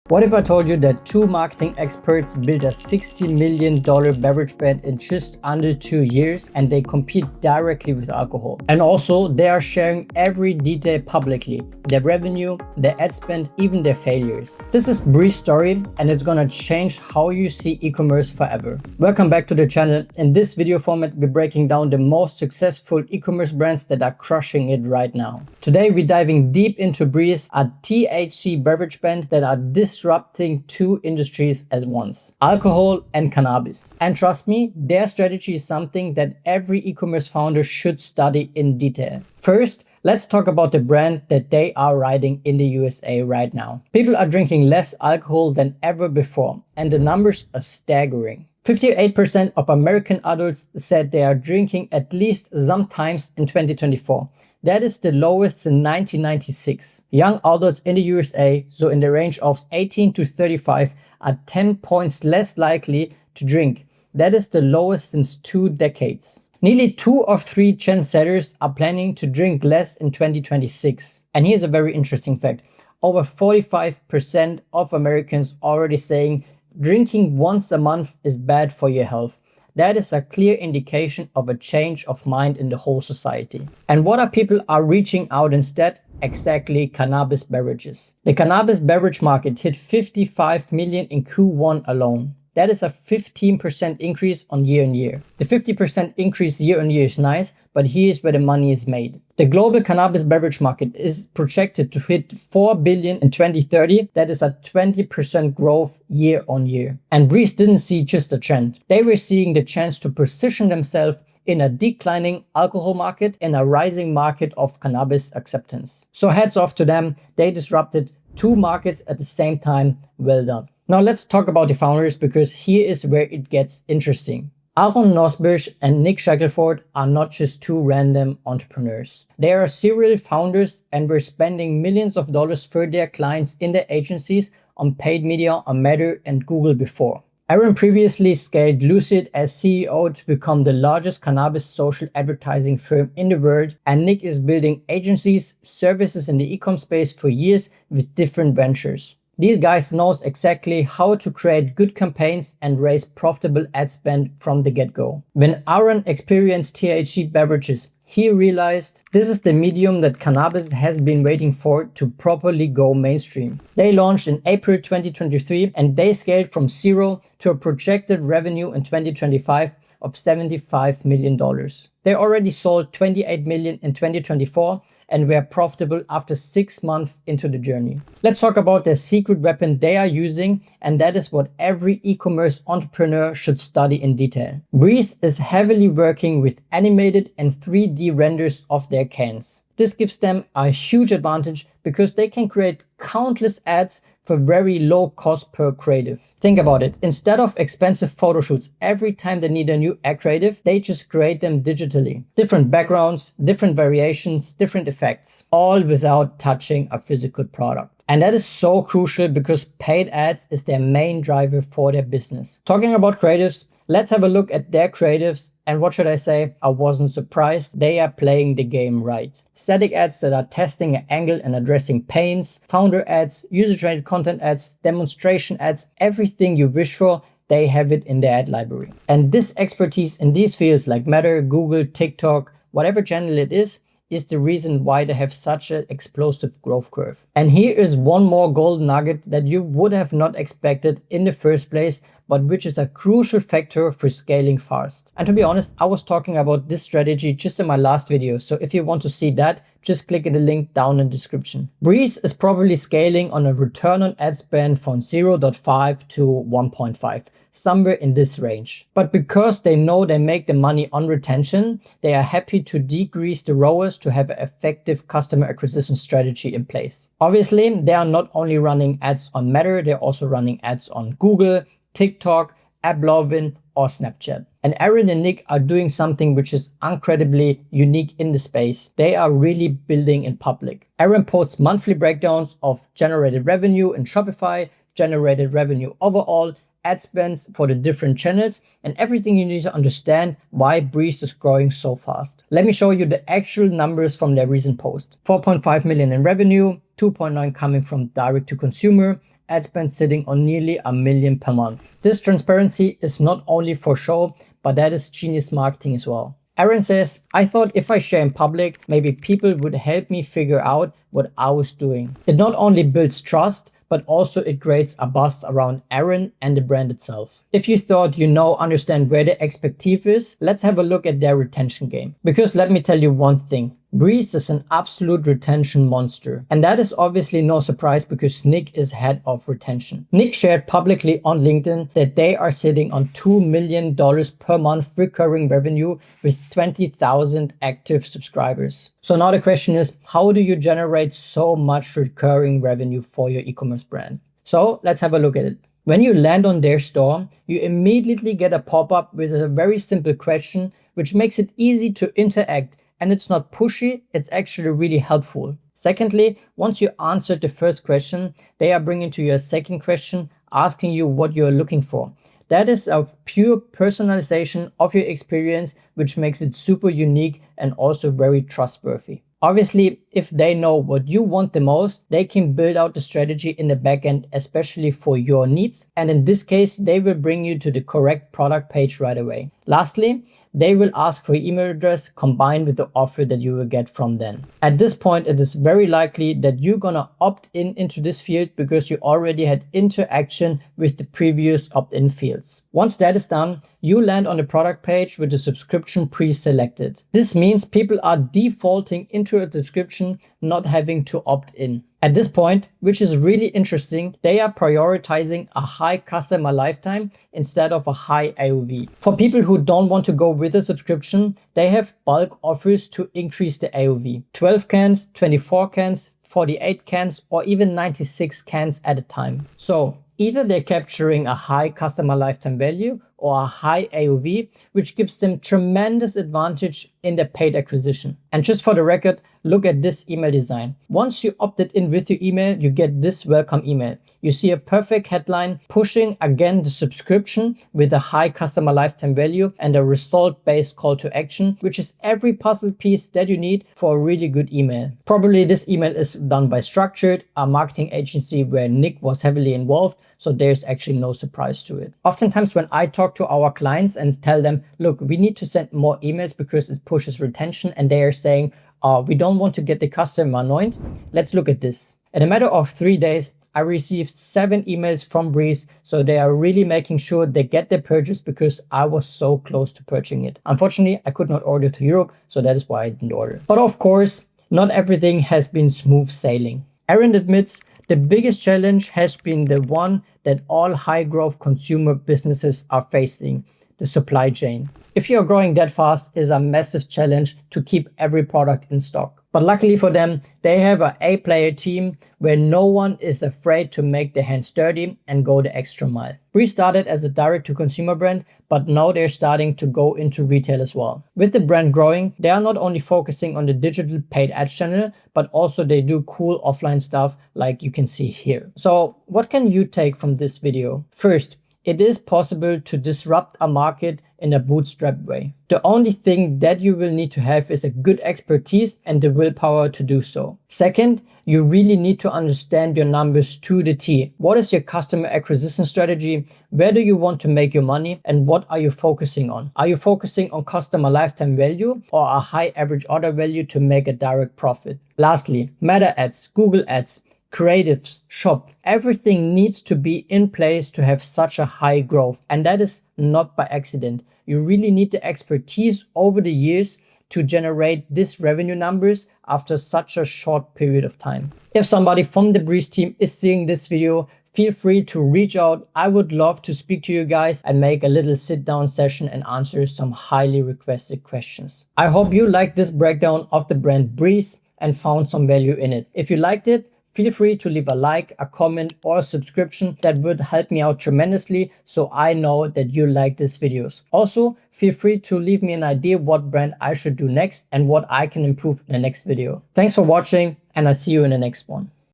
What if I told you that two marketing experts built a $60 million beverage brand in just under 2 years and they compete directly with alcohol? And also, they are sharing every detail publicly, their revenue, their ad spend, even their failures. This is BREZ story and it's gonna change how you see e-commerce forever. Welcome back to the channel. In this video format, we're breaking down the most successful e-commerce brands that are crushing it right now. Today, we're diving deep into BREZ, a THC beverage brand that are disrupting two industries at once, alcohol and cannabis. And trust me, their strategy is something that every e-commerce founder should study in detail. First, let's talk about the brand that they are riding in the USA right now. People are drinking less alcohol than ever before, and the numbers are staggering. 58% of American adults said they are drinking at least sometimes in 2024. That is the lowest since 1996. Young adults in the USA, so in the range of 18 to 35, are 10 points less likely to drink. That is the lowest since 2 decades. Nearly 2 of 3 Gen Zers are planning to drink less in 2026. And here's a very interesting fact. Over 45% of Americans already saying drinking once a month is bad for your health. That is a clear indication of a change of mind in the whole society. And what are people are reaching out instead? Exactly, cannabis beverages. The cannabis beverage market hit 55 million in Q1 alone. That is a 15% increase on year. The 50% increase year is nice, but here's where the money is made. The global cannabis beverage market is projected to hit 4 billion in 2030. That is a 20% growth year. And BREZ didn't see just a trend. They were seeing the chance to position themselves in a declining alcohol market and a rising market of cannabis acceptance. So hats off to them. They disrupted 2 markets at the same time. Well done. Now let's talk about the founders, because here is where it gets interesting. Nosbisch and Shackelford are not just 2 random entrepreneurs. They are serial founders and were spending millions of dollars for their clients in their agencies on paid media on Meta and Google before. Aaron previously scaled Lucid as CEO to become the largest cannabis social advertising firm in the world, and Nick is building agencies, services in the e-com space for years with different ventures. These guys knows exactly how to create good campaigns and raise profitable ad spend from the get-go. When Aaron experienced THC beverages, he realized this is the medium that cannabis has been waiting for to properly go mainstream. They launched in April 2023 and they scaled from 0 to a projected revenue in 2025 of $75 million. They already sold 28 million in 2024 and were profitable after 6 months into the journey. Let's talk about their secret weapon they are using, and that is what every e-commerce entrepreneur should study in detail. BREZ is heavily working with animated and 3D renders of their cans. This gives them a huge advantage because they can create countless ads for very low cost per creative. Think about it. Instead of expensive photo shoots every time they need a new ad creative, they just create them digitally. Different backgrounds, different variations, different effects, all without touching a physical product. And that is so crucial because paid ads is their main driver for their business. Talking about creatives, let's have a look at their creatives. And what should I say? I wasn't surprised. They are playing the game right. Static ads that are testing an angle and addressing pains, founder ads, user-generated content ads, demonstration ads, everything you wish for, they have it in their ad library. And this expertise in these fields like Meta, Google, TikTok, whatever channel it is the reason why they have such an explosive growth curve. And here is one more golden nugget that you would have not expected in the first place, but which is a crucial factor for scaling fast. And to be honest, I was talking about this strategy just in my last video. So if you want to see that, just click the link down in the description. BREZ is probably scaling on a return on ad spend from 0.5 to 1.5. Somewhere in this range. But because they know they make the money on retention, they are happy to decrease the ROAS to have an effective customer acquisition strategy in place. Obviously, they are not only running ads on Meta, they're also running ads on Google, TikTok, AdBlowin, or Snapchat. And Aaron and Nick are doing something which is incredibly unique in the space. They are really building in public. Aaron posts monthly breakdowns of generated revenue in Shopify, generated revenue overall, ad spends for the different channels, and everything you need to understand why BREZ is growing so fast. Let me show you the actual numbers from their recent post. 4.5 million in revenue, 2.9 coming from direct to consumer, ad spend sitting on nearly $1 million per month. This transparency is not only for show, but that is genius marketing as well. Aaron says, I thought if I share in public, maybe people would help me figure out what I was doing. It not only builds trust, but also it creates a buzz around Aaron and the brand itself. If you thought you understand where the expertise is, let's have a look at their retention game. Because let me tell you one thing, BREZ is an absolute retention monster. And that is obviously no surprise because Nick is head of retention. Nick shared publicly on LinkedIn that they are sitting on $2 million per month recurring revenue with 20,000 active subscribers. So now the question is, how do you generate so much recurring revenue for your e-commerce brand? So let's have a look at it. When you land on their store, you immediately get a pop-up with a very simple question, which makes it easy to interact. And it's not pushy, it's actually really helpful. Secondly, once you answered the first question, they are bringing to you a second question, asking you what you're looking for. That is a pure personalization of your experience, which makes it super unique and also very trustworthy. Obviously, if they know what you want the most, they can build out the strategy in the backend, especially for your needs. And in this case, they will bring you to the correct product page right away. Lastly, they will ask for your email address combined with the offer that you will get from them. At this point, it is very likely that you're gonna opt in into this field because you already had interaction with the previous opt-in fields. Once that is done, you land on the product page with the subscription pre-selected. This means people are defaulting into a subscription, not having to opt in. At this point, which is really interesting, they are prioritizing a high customer lifetime instead of a high AOV. For people who don't want to go with a subscription, they have bulk offers to increase the AOV. 12 cans, 24 cans, 48 cans, or even 96 cans at a time. So either they're capturing a high customer lifetime value or a high AOV, which gives them tremendous advantage in their paid acquisition. And just for the record, look at this email design. Once you opted in with your email, you get this welcome email. You see a perfect headline pushing again the subscription with a high customer lifetime value and a result-based call to action, which is every puzzle piece that you need for a really good email. Probably this email is done by Structured, a marketing agency where Nick was heavily involved, so there's actually no surprise to it. Oftentimes when I talk to our clients and tell them, look, we need to send more emails because it pushes retention, and they are saying, we don't want to get the customer annoyed. Let's look at this. In a matter of 3 days, I received 7 emails from BREZ, so they are really making sure they get their purchase because I was so close to purchasing it. Unfortunately, I could not order to Europe, so that is why I didn't order. But of course, not everything has been smooth sailing. Aaron admits the biggest challenge has been the one that all high growth consumer businesses are facing, the supply chain. If you're growing that fast, it is a massive challenge to keep every product in stock. But luckily for them, they have an A-player team where no one is afraid to make their hands dirty and go the extra mile. BREZ started as a direct-to-consumer brand, but now they're starting to go into retail as well. With the brand growing, they are not only focusing on the digital paid ads channel, but also they do cool offline stuff like you can see here. So what can you take from this video? First, it is possible to disrupt a market in a bootstrap way. The only thing that you will need to have is a good expertise and the willpower to do so. Second, you really need to understand your numbers to the T. What is your customer acquisition strategy? Where do you want to make your money? And what are you focusing on? Are you focusing on customer lifetime value or a high average order value to make a direct profit? Lastly, Meta ads, Google ads, creatives, shop, everything needs to be in place to have such a high growth. And that is not by accident. You really need the expertise over the years to generate these revenue numbers after such a short period of time. If somebody from the BREZ team is seeing this video, feel free to reach out. I would love to speak to you guys and make a little sit down session and answer some highly requested questions. I hope you liked this breakdown of the brand BREZ and found some value in it. If you liked it, feel free to leave a like, a comment, or a subscription. That would help me out tremendously so I know that you like these videos. Also, feel free to leave me an idea what brand I should do next and what I can improve in the next video. Thanks for watching, and I'll see you in the next one.